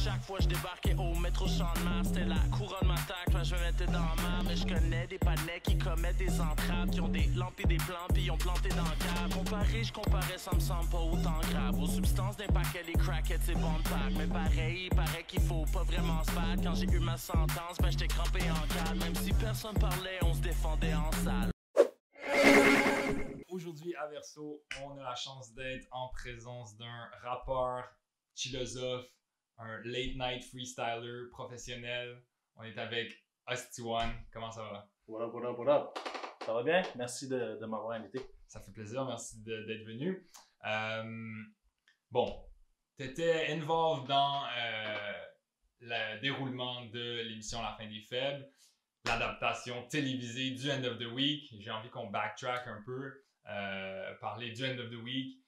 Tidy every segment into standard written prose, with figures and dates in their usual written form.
chaque fois je débarquais au métro Champ de Mars, c'était la couronne m'attaque, quand je me mettais dans la mer. Mais je connais des panais qui commettent des entraves, qui ont des lampes et des plans, puis ils ont planté dans le cave. Comparé, je comparais, ça me semble pas autant grave. Aux substances d'un paquet, les crackheads, c'est bon de pack. Mais pareil, il paraît qu'il faut pas vraiment se battre. Quand j'ai eu ma sentence, ben j'étais crampé en calme. Même si personne parlait, on se défendait en salle. Aujourd'hui à Verso, on a la chance d'être en présence d'un rappeur, philosophe, un late night freestyler professionnel. On est avec Hosty One. Comment ça va? What up, what up, what up? Ça va bien? Merci de m'avoir invité. Ça fait plaisir, merci d'être venu. Bon, tu étais involved dans le déroulement de l'émission La fin des faibles, l'adaptation télévisée du End of the Week. J'ai envie qu'on backtrack un peu, parler du End of the Week.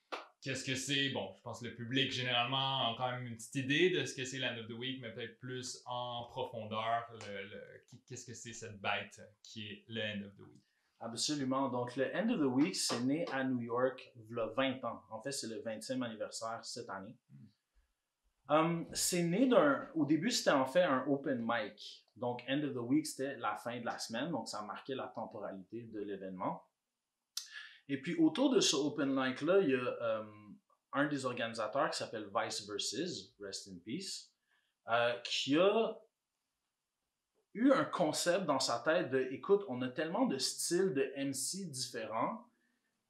Qu'est-ce que c'est? Bon, je pense que le public, généralement, a quand même une petite idée de ce que c'est l'End of the Week, mais peut-être plus en profondeur, qu'est-ce que c'est cette bête qui est le End of the Week? Absolument. Donc, le End of the Week, c'est né à New York il y a 20 ans. En fait, c'est le 20e anniversaire cette année. C'est né au début, c'était en fait un open mic. Donc, End of the Week, c'était la fin de la semaine. Donc, ça marquait la temporalité de l'événement. Et puis, autour de ce open mic-là, il y a un des organisateurs qui s'appelle Vice Versus, Rest in Peace, qui a eu un concept dans sa tête de, écoute, on a tellement de styles de MC différents,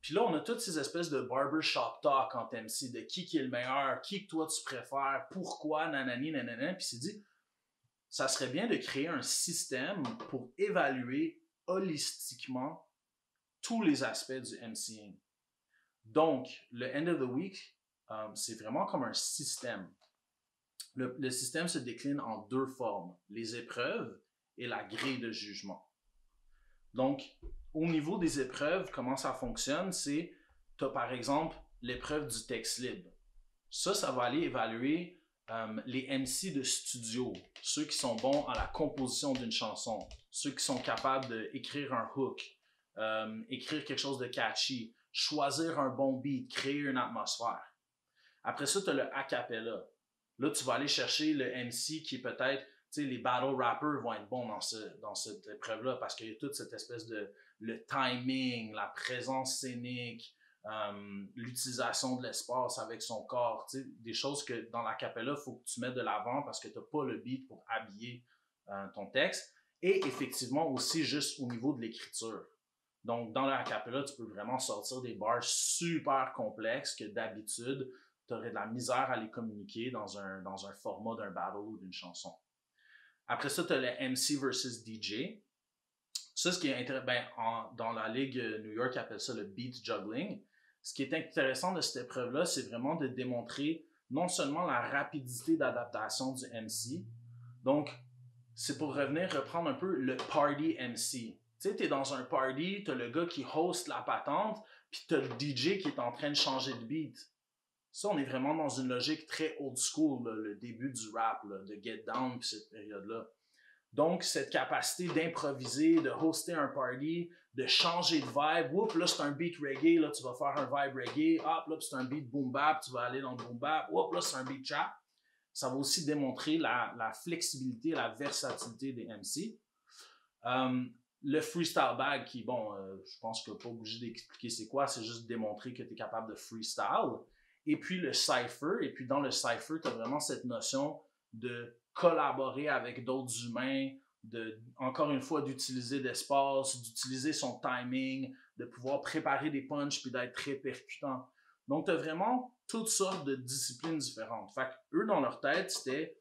puis là, on a toutes ces espèces de barbershop talk entre MC, de qui est le meilleur, qui que toi tu préfères, pourquoi, nanani, nanana, puis il s'est dit, ça serait bien de créer un système pour évaluer holistiquement tous les aspects du MCing. Donc, le End of the Week, c'est vraiment comme un système. Le système se décline en deux formes, les épreuves et la grille de jugement. Donc, au niveau des épreuves, comment ça fonctionne, c'est, tu as par exemple l'épreuve du texte libre. Ça va aller évaluer les MC de studio, ceux qui sont bons à la composition d'une chanson, ceux qui sont capables d'écrire un hook, écrire quelque chose de catchy, choisir un bon beat, créer une atmosphère. Après ça, tu as le a cappella. Là, tu vas aller chercher le MC qui est peut-être, tu sais, les battle rappers vont être bons dans cette épreuve-là parce qu'il y a toute cette espèce de le timing, la présence scénique, l'utilisation de l'espace avec son corps, tu sais, des choses que dans la cappella, il faut que tu mettes de l'avant parce que tu n'as pas le beat pour habiller ton texte. Et effectivement aussi juste au niveau de l'écriture. Donc, dans la cappella, tu peux vraiment sortir des bars super complexes que d'habitude, tu aurais de la misère à les communiquer dans un format d'un battle ou d'une chanson. Après ça, tu as le MC versus DJ. Ça, ce qui est intéressant, dans la ligue New York, ils appellent ça le beat juggling. Ce qui est intéressant de cette épreuve-là, c'est vraiment de démontrer non seulement la rapidité d'adaptation du MC, donc c'est pour reprendre un peu le party MC. Tu sais, t'es dans un party, t'as le gars qui host la patente, puis t'as le DJ qui est en train de changer de beat. Ça, on est vraiment dans une logique très old school, là, le début du rap, là, de Get Down, puis cette période-là. Donc, cette capacité d'improviser, de hoster un party, de changer de vibe. Oups, là, c'est un beat reggae, là, tu vas faire un vibe reggae. Hop, là, c'est un beat boom bap, tu vas aller dans le boom bap. Oups, là, c'est un beat trap. Ça va aussi démontrer la flexibilité, la versatilité des MC. Le freestyle bag, qui, bon, je pense que pas obligé d'expliquer c'est quoi, c'est juste démontrer que tu es capable de freestyle. Et puis le cypher, et puis dans le cypher, tu as vraiment cette notion de collaborer avec d'autres humains, encore une fois, d'utiliser l'espace, d'utiliser son timing, de pouvoir préparer des punchs puis d'être très percutant. Donc, tu as vraiment toutes sortes de disciplines différentes. Fait qu'eux, dans leur tête, c'était,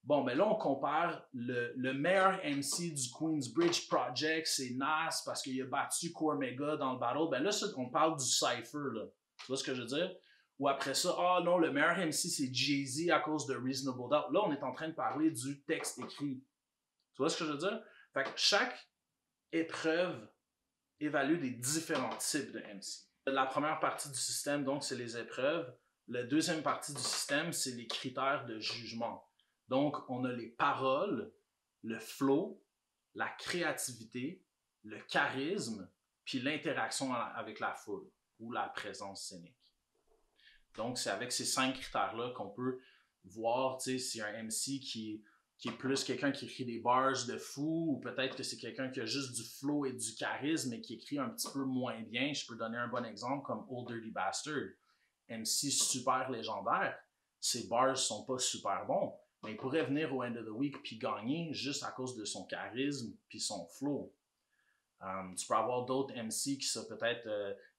bon, ben là, on compare le meilleur MC du Queensbridge Project, c'est Nas, parce qu'il a battu Cormega dans le battle. Ben là, on parle du cypher, là. Tu vois ce que je veux dire? Ou après ça, ah non, le meilleur MC, c'est Jay-Z à cause de Reasonable Doubt. Là, on est en train de parler du texte écrit. Tu vois ce que je veux dire? Fait que chaque épreuve évalue des différents types de MC. La première partie du système, donc, c'est les épreuves. La deuxième partie du système, c'est les critères de jugement. Donc, on a les paroles, le flow, la créativité, le charisme, puis l'interaction avec la foule ou la présence scénique. Donc, c'est avec ces 5 critères-là qu'on peut voir, tu sais, si un MC qui est plus quelqu'un qui écrit des bars de fou, ou peut-être que c'est quelqu'un qui a juste du flow et du charisme et qui écrit un petit peu moins bien. Je peux donner un bon exemple comme Old Dirty Bastard. MC super légendaire, ses bars sont pas super bons, mais il pourrait venir au End of the Week puis gagner juste à cause de son charisme puis son flow. Tu peux avoir d'autres MC qui sont peut-être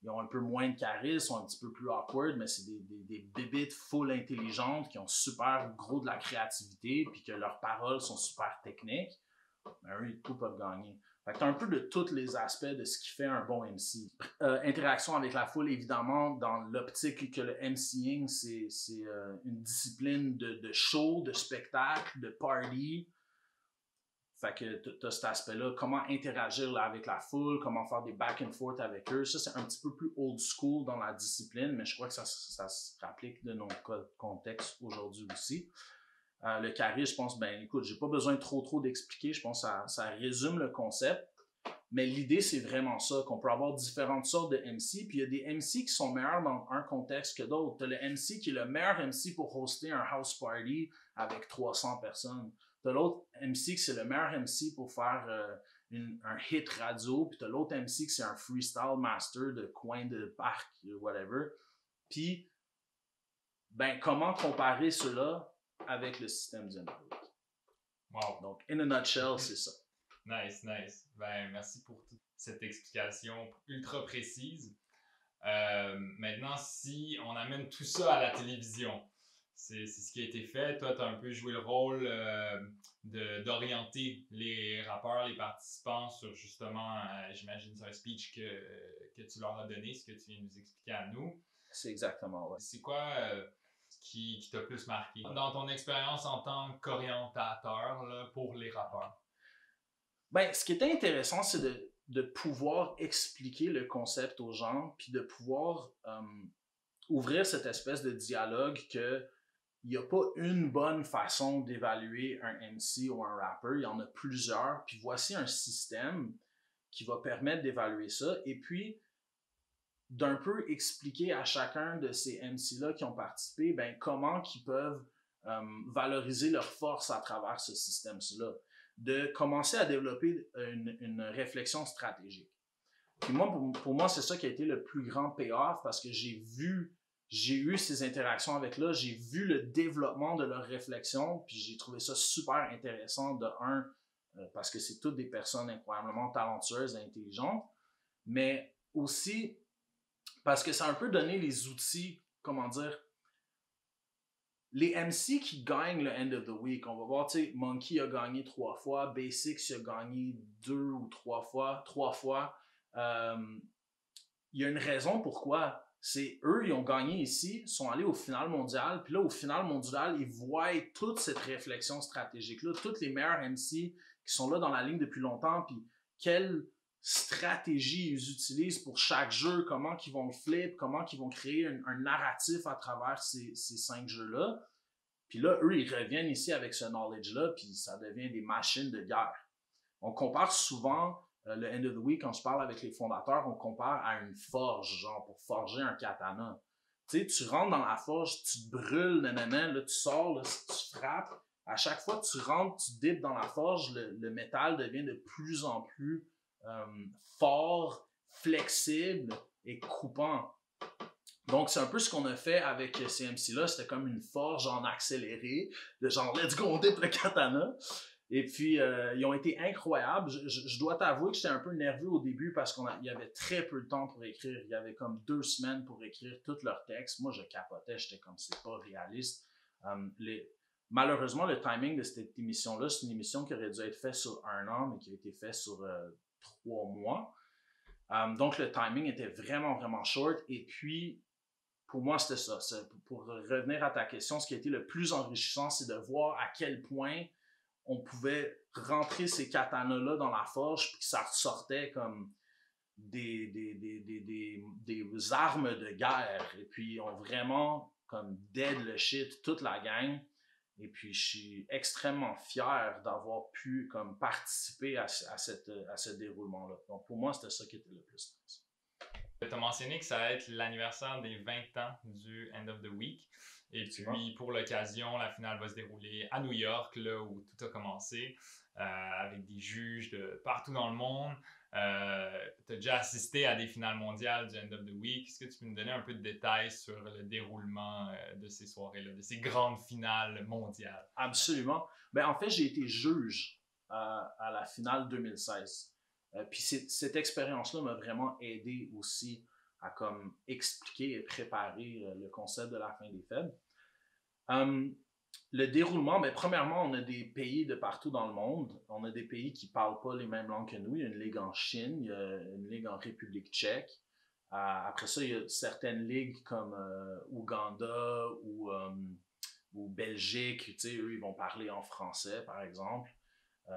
ils ont un peu moins de charisme, sont un petit peu plus awkward, mais c'est des bébites full intelligentes qui ont super gros de la créativité puis que leurs paroles sont super techniques. Ben, eux, ils peuvent gagner. Fait que t'as un peu de tous les aspects de ce qui fait un bon MC. Interaction avec la foule, évidemment, dans l'optique que le MCing, c'est une discipline de show, de spectacle, de party. Fait que t'as cet aspect-là, comment interagir là, avec la foule, comment faire des back and forth avec eux. Ça, c'est un petit peu plus old school dans la discipline, mais je crois que ça se rapplique de nos contextes aujourd'hui aussi. Le charisme, je pense, ben écoute, j'ai pas besoin trop d'expliquer, je pense que ça résume le concept. Mais l'idée, c'est vraiment ça, qu'on peut avoir différentes sortes de MC, puis il y a des MC qui sont meilleurs dans un contexte que d'autres. T'as le MC qui est le meilleur MC pour hoster un house party avec 300 personnes. T'as l'autre MC qui c'est le meilleur MC pour faire un hit radio, puis t'as l'autre MC qui c'est un freestyle master de coin de parc, whatever. Puis, ben, comment comparer cela avec le système du NWA? Wow. Donc, in a nutshell, c'est ça. Nice. Ben, merci pour toute cette explication ultra précise. Maintenant, si on amène tout ça à la télévision, c'est ce qui a été fait. Toi, tu as un peu joué le rôle d'orienter les rappeurs, les participants sur justement, j'imagine, c'est un speech que tu leur as donné, ce que tu viens de nous expliquer à nous. C'est exactement, ouais. C'est quoi qui t'a plus marqué dans ton expérience en tant qu'orientateur là, pour les rappeurs? Ben, ce qui était intéressant, c'est de pouvoir expliquer le concept aux gens, puis de pouvoir ouvrir cette espèce de dialogue que il n'y a pas une bonne façon d'évaluer un MC ou un rapper, il y en a plusieurs, puis voici un système qui va permettre d'évaluer ça, et puis d'un peu expliquer à chacun de ces MC-là qui ont participé, ben, comment ils peuvent valoriser leur force à travers ce système-là, de commencer à développer une réflexion stratégique. Puis moi, pour moi, c'est ça qui a été le plus grand payoff, parce que j'ai eu ces interactions avec là, j'ai vu le développement de leur réflexion, puis j'ai trouvé ça super intéressant de parce que c'est toutes des personnes incroyablement talentueuses et intelligentes, mais aussi parce que ça a un peu donné les outils, comment dire, les MC qui gagnent le End of the Week, on va voir, tu sais, Monkey a gagné 3 fois, Basics a gagné 2 ou 3 fois, il y a une raison pourquoi. C'est eux, ils ont gagné ici, sont allés au final mondial, puis là, au final mondial, ils voient toute cette réflexion stratégique-là, tous les meilleurs MC qui sont là dans la ligne depuis longtemps, puis quelle stratégie ils utilisent pour chaque jeu, comment ils vont le flip, comment ils vont créer un narratif à travers ces 5 jeux-là. Puis là, eux, ils reviennent ici avec ce knowledge-là, puis ça devient des machines de guerre. On compare souvent le End of the Week, quand je parle avec les fondateurs, on compare à une forge, genre pour forger un katana. Tu sais, tu rentres dans la forge, tu te brûles, nanana, là, tu sors, là, tu frappes. À chaque fois que tu rentres, tu dippes dans la forge, le métal devient de plus en plus fort, flexible et coupant. Donc, c'est un peu ce qu'on a fait avec ces MC-là. C'était comme une forge en accéléré, de genre, let's go, on dip le katana. Et puis, ils ont été incroyables. Je dois t'avouer que j'étais un peu nerveux au début parce qu'il y avait très peu de temps pour écrire. Il y avait comme 2 semaines pour écrire tous leurs textes. Moi, je capotais. J'étais comme, c'est pas réaliste. Malheureusement, le timing de cette émission-là, c'est une émission qui aurait dû être faite sur 1 an, mais qui a été faite sur 3 mois. Donc, le timing était vraiment, vraiment short. Et puis, pour moi, c'était ça. Pour revenir à ta question, ce qui a été le plus enrichissant, c'est de voir à quel point on pouvait rentrer ces katanas-là dans la forge puis que ça ressortait comme des armes de guerre. Et puis, on vraiment comme dead le shit, toute la gang. Et puis, je suis extrêmement fier d'avoir pu comme participer à ce déroulement-là. Donc, pour moi, c'était ça qui était le plus nice. Tu as mentionné que ça va être l'anniversaire des 20 ans du End of the Week. Et puis, pour l'occasion, la finale va se dérouler à New York, là où tout a commencé, avec des juges de partout dans le monde. Tu as déjà assisté à des finales mondiales du End of the Week. Est-ce que tu peux nous donner un peu de détails sur le déroulement de ces soirées-là, de ces grandes finales mondiales? Absolument. Ben, en fait, j'ai été juge à la finale 2016. Puis cette expérience-là m'a vraiment aidé aussi à comme expliquer et préparer le concept de la fin des faibles. Le déroulement, ben, premièrement, on a des pays de partout dans le monde. On a des pays qui ne parlent pas les mêmes langues que nous. Il y a une ligue en Chine, il y a une ligue en République tchèque. Après ça, il y a certaines ligues comme Ouganda ou Belgique. Tu sais, eux, ils vont parler en français, par exemple.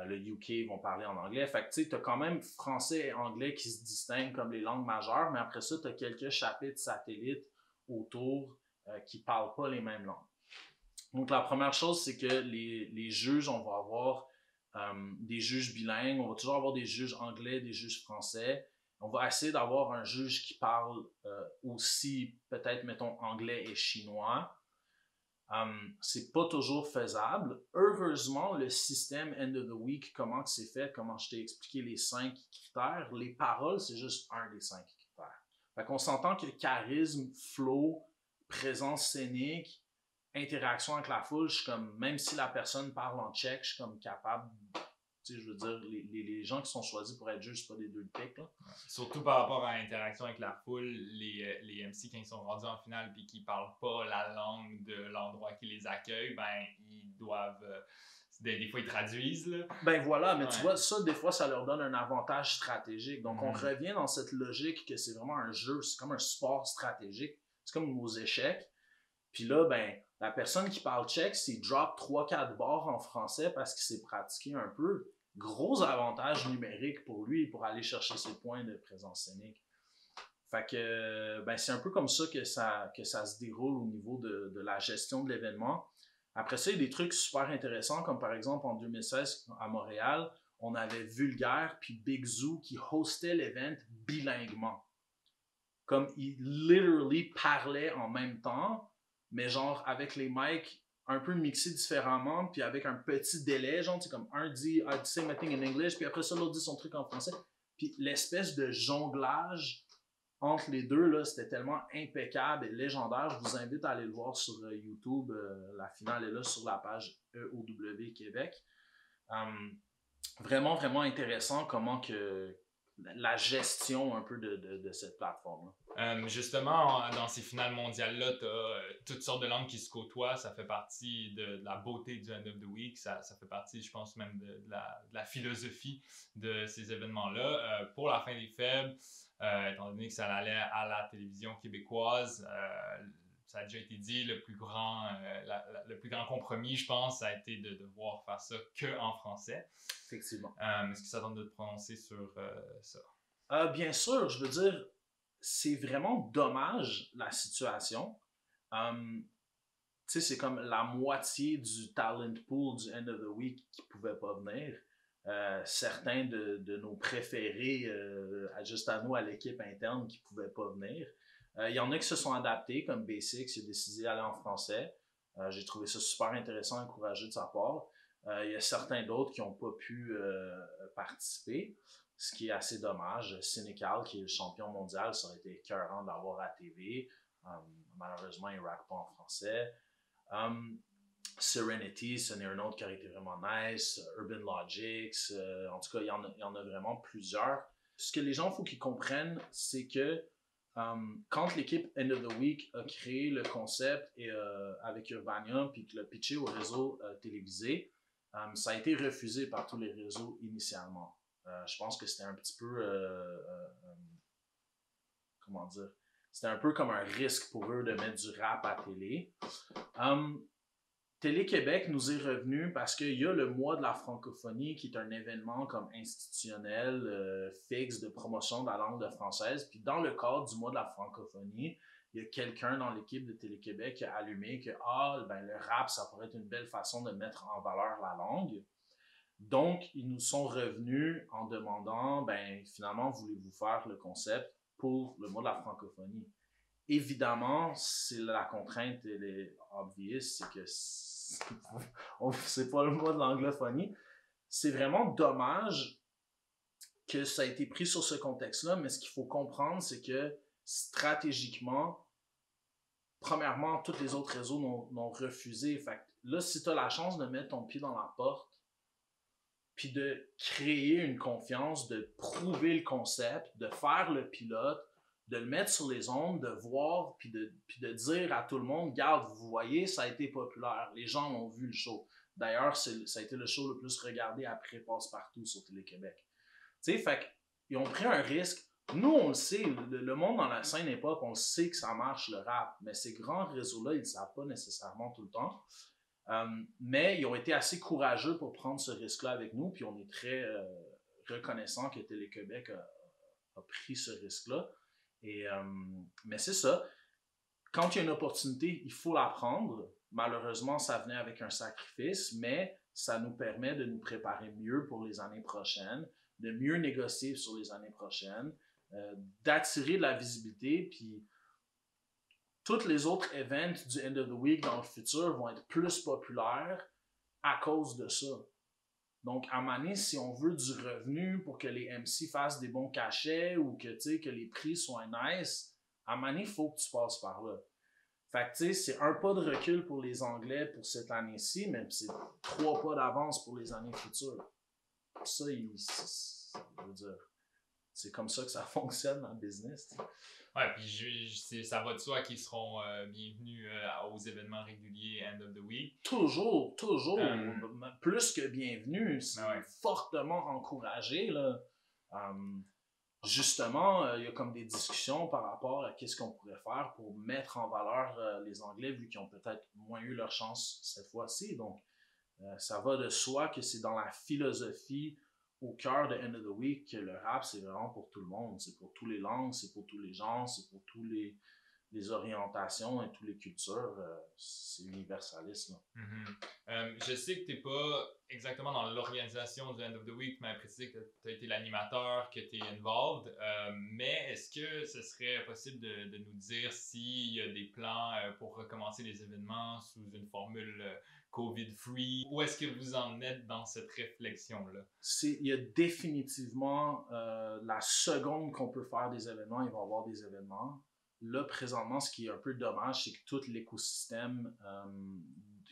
Le UK, ils vont parler en anglais. Fait que tu sais, tu as quand même français et anglais qui se distinguent comme les langues majeures, mais après ça, tu as quelques chapitres satellites autour qui ne parlent pas les mêmes langues. Donc, la première chose, c'est que les juges, on va avoir des juges bilingues, on va toujours avoir des juges anglais, des juges français. On va essayer d'avoir un juge qui parle aussi, peut-être, mettons, anglais et chinois. C'est pas toujours faisable. Heureusement, le système End of the Week, comment c'est fait, comment je t'ai expliqué les 5 critères, les paroles, c'est juste un des 5 critères. Fait qu'on s'entend que charisme, flow, présence scénique, interaction avec la foule, je suis comme, même si la personne parle en tchèque, je suis comme capable, tu sais, je veux dire, les gens qui sont choisis pour être juges, c'est pas des deux de pique, là. Ouais. Surtout par rapport à l'interaction avec la foule, les MC, quand ils sont rendus en finale et qu'ils parlent pas la langue de l'endroit qui les accueille, ben, ils doivent... des fois, ils traduisent, là. Ben voilà, mais tu vois, ça, des fois, ça leur donne un avantage stratégique. Donc, on revient dans cette logique que c'est vraiment un jeu, c'est comme un sport stratégique. C'est comme nos échecs. Puis là, ben, la personne qui parle tchèque, s'il drop 3-4 barres en français parce qu'il s'est pratiqué un peu, gros avantage numérique pour lui pour aller chercher ses points de présence scénique. Fait que, ben, c'est un peu comme ça que ça se déroule au niveau de la gestion de l'événement. Après ça, il y a des trucs super intéressants, comme par exemple en 2016 à Montréal, on avait Vulgaire puis Big Zoo qui hostaient l'event bilinguement. Comme ils literally parlaient en même temps, mais genre avec les mics un peu mixés différemment, puis avec un petit délai, genre, c'est comme un dit I'd say my thing in English, puis après ça, l'autre dit son truc en français. Puis l'espèce de jonglage entre les deux, là, c'était tellement impeccable et légendaire. Je vous invite à aller le voir sur YouTube. La finale est là sur la page EOW Québec. Vraiment, vraiment intéressant comment que la gestion un peu de cette plateforme-là. Justement, dans ces finales mondiales-là, tu as toutes sortes de langues qui se côtoient. Ça fait partie de la beauté du End of the Week. Ça fait partie, je pense, même de la philosophie de ces événements-là. Pour la fin des faibles, étant donné que ça allait à la télévision québécoise, ça a déjà été dit, le plus grand compromis, je pense, ça a été de devoir faire ça qu'en français. Effectivement. Est-ce que ça tente de te prononcer sur ça? Bien sûr, je veux dire, c'est vraiment dommage la situation. Tu sais, c'est comme la moitié du talent pool du End of the Week qui ne pouvait pas venir. Certains de nos préférés, juste à nous, à l'équipe interne, qui ne pouvaient pas venir. Il y en a qui se sont adaptés, comme Basics, qui a décidé d'aller en français. J'ai trouvé ça super intéressant et courageux de sa part. Il y a certains d'autres qui n'ont pas pu participer, ce qui est assez dommage. Sénécal, qui est le champion mondial, ça aurait été écœurant d'avoir à la TV. Malheureusement, il ne rappe pas en français. Serenity, c'en est un autre qui aurait été vraiment nice. Urban Logics, en tout cas, il y en a vraiment plusieurs. Ce que les gens, il faut qu'ils comprennent, c'est que quand l'équipe End of the Week a créé le concept avec Urbania puis l'a pitché au réseau télévisé, ça a été refusé par tous les réseaux initialement. Je pense que c'était un petit peu comment dire, c'était un peu comme un risque pour eux de mettre du rap à télé. Télé-Québec nous est revenu parce qu'il y a le mois de la francophonie qui est un événement comme institutionnel, fixe de promotion de la langue française. Puis dans le cadre du mois de la francophonie, il y a quelqu'un dans l'équipe de Télé-Québec qui a allumé que le rap, ça pourrait être une belle façon de mettre en valeur la langue. Donc, ils nous sont revenus en demandant, finalement, voulez-vous faire le concept pour le mois de la francophonie? évidemment, c'est la contrainte, elle est obvious, c'est que c'est pas le mot de l'anglophonie. C'est vraiment dommage que ça a été pris sur ce contexte-là, mais ce qu'il faut comprendre, c'est que stratégiquement, premièrement, tous les autres réseaux n'ont refusé. Fait que là, si tu as la chance de mettre ton pied dans la porte, puis de créer une confiance, de prouver le concept, de faire le pilote, de le mettre sur les ondes, de voir, puis de dire à tout le monde, regarde, vous voyez, ça a été populaire. Les gens ont vu le show. D'ailleurs, ça a été le show le plus regardé après Passe-Partout sur Télé-Québec. Tu sais, fait qu'ils ont pris un risque. Nous, on le sait, le monde dans la scène hip-hop, on le sait que ça marche, le rap, mais ces grands réseaux-là, ils ne le savent pas nécessairement tout le temps. Mais ils ont été assez courageux pour prendre ce risque-là avec nous, puis on est très reconnaissant que Télé-Québec a pris ce risque-là. Mais c'est ça. Quand il y a une opportunité, il faut la prendre. Malheureusement, ça venait avec un sacrifice, mais ça nous permet de nous préparer mieux pour les années prochaines, de mieux négocier sur les années prochaines, d'attirer de la visibilité, puis tous les autres events du End of the Week dans le futur vont être plus populaires à cause de ça. Donc, à un moment donné, si on veut du revenu pour que les MC fassent des bons cachets ou que les prix soient nice, à un moment donné, il faut que tu passes par là. Fait que, tu sais, c'est un pas de recul pour les Anglais pour cette année-ci, mais c'est 3 pas d'avance pour les années futures. Ça, je veux dire, c'est comme ça que ça fonctionne dans le business. T'sais. Ouais, puis ça va de soi qu'ils seront bienvenus aux événements réguliers End of the Week. Toujours. Plus que bienvenus. C'est fortement encouragé, là. Justement, il y a comme des discussions par rapport à qu'est-ce qu'on pourrait faire pour mettre en valeur les Anglais, vu qu'ils ont peut-être moins eu leur chance cette fois-ci. Donc, ça va de soi que c'est dans la philosophie au cœur de End of the Week que le rap, c'est vraiment pour tout le monde. C'est pour toutes les langues, c'est pour tous les genres, c'est pour tous les orientations et toutes les cultures. C'est universaliste. Je sais que tu n'es pas exactement dans l'organisation du End of the Week, tu m'as précisé que tu as été l'animateur, que tu es involved. Mais est-ce que ce serait possible de nous dire s'il y a des plans pour recommencer les événements sous une formule COVID-free? Où est-ce que vous en êtes dans cette réflexion-là? Il y a définitivement la seconde qu'on peut faire des événements, il va y avoir des événements. Là, présentement, ce qui est un peu dommage, c'est que tout l'écosystème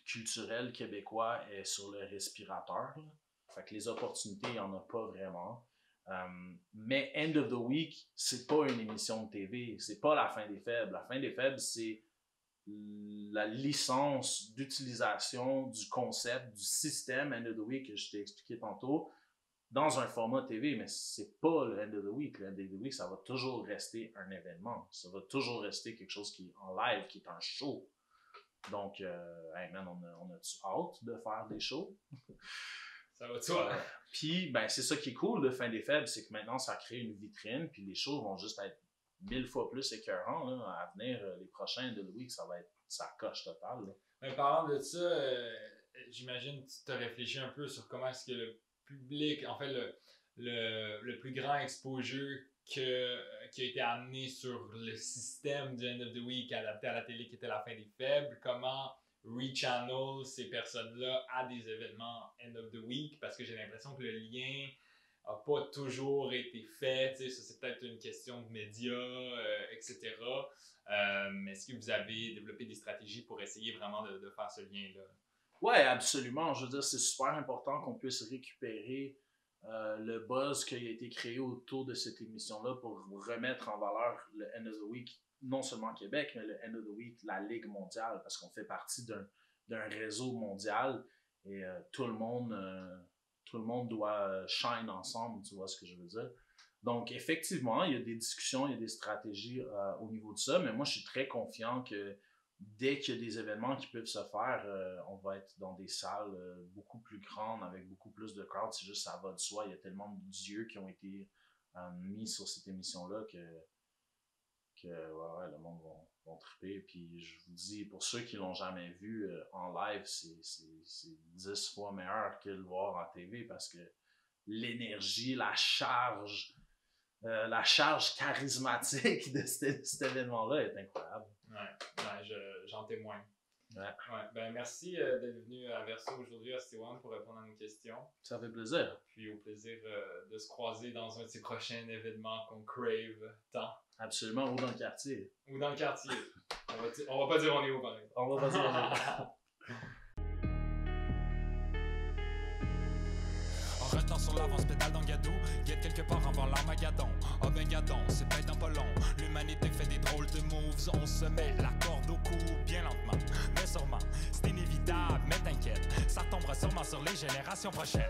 culturel québécois est sur le respirateur. Là. Fait que les opportunités, il n'y en a pas vraiment. Mais End of the Week, c'est pas une émission de TV. C'est pas la fin des faibles. La fin des faibles, c'est la licence d'utilisation du concept, du système End of the Week que je t'ai expliqué tantôt, dans un format TV, mais c'est pas le End of the Week. Le End of the Week, ça va toujours rester un événement. Ça va toujours rester quelque chose qui est en live, qui est un show. Donc, hey man, on a-tu hâte de faire des shows? Ça va de soi. Puis, ben, c'est ça qui est cool de Fin des Faibles, c'est que maintenant, ça crée une vitrine, puis les shows vont juste être 1000 fois plus écœurants. Là. À venir, les prochains End of the Week, ça va être sa coche totale. Là. Mais parlant de ça, j'imagine que tu te réfléchis un peu sur comment est-ce que le public, en fait, le plus grand exposure qui a été amené sur le système du End of the Week adapté à la télé qui était la fin des faibles, comment rechannel ces personnes-là à des événements End of the Week, parce que j'ai l'impression que le lien n'a pas toujours été fait, tu sais, ça c'est peut-être une question de médias, etc. Est-ce que vous avez développé des stratégies pour essayer vraiment de faire ce lien-là? Ouais, absolument. Je veux dire, c'est super important qu'on puisse récupérer le buzz qui a été créé autour de cette émission-là pour remettre en valeur le End of the Week, non seulement Québec, mais le End of the Week, la Ligue mondiale, parce qu'on fait partie d'un réseau mondial et tout le monde doit shine ensemble, tu vois ce que je veux dire. Donc, effectivement, il y a des discussions, il y a des stratégies au niveau de ça, mais moi, je suis très confiant que dès qu'il y a des événements qui peuvent se faire, on va être dans des salles beaucoup plus grandes, avec beaucoup plus de crowd. C'est juste, ça va de soi. Il y a tellement de dieux qui ont été mis sur cette émission-là que le monde va triper. Puis je vous dis, pour ceux qui l'ont jamais vu en live, c'est 10 fois meilleur que le voir en TV parce que l'énergie, la charge, la charge charismatique de cet événement-là est incroyable. J'en témoigne. Ouais. Merci d'être venu à Verso aujourd'hui à ST1 pour répondre à nos questions. Ça fait plaisir. Puis au plaisir de se croiser dans un de ces prochains événements qu'on crave tant. Absolument, ou dans le quartier. Ou dans le quartier. On va pas dire on est où, par exemple. On va pas dire on est où. En restant sur l'avance, pédale dans Gadou, guette quelque part avant l'Armageddon. Oh ben gadon, c'est peut-être un pas long. L'humanité fait des drôles de moves, on se met la corde au cou, bien lentement, mais sûrement. C'est inévitable, mais t'inquiète, ça tombera sûrement sur les générations prochaines.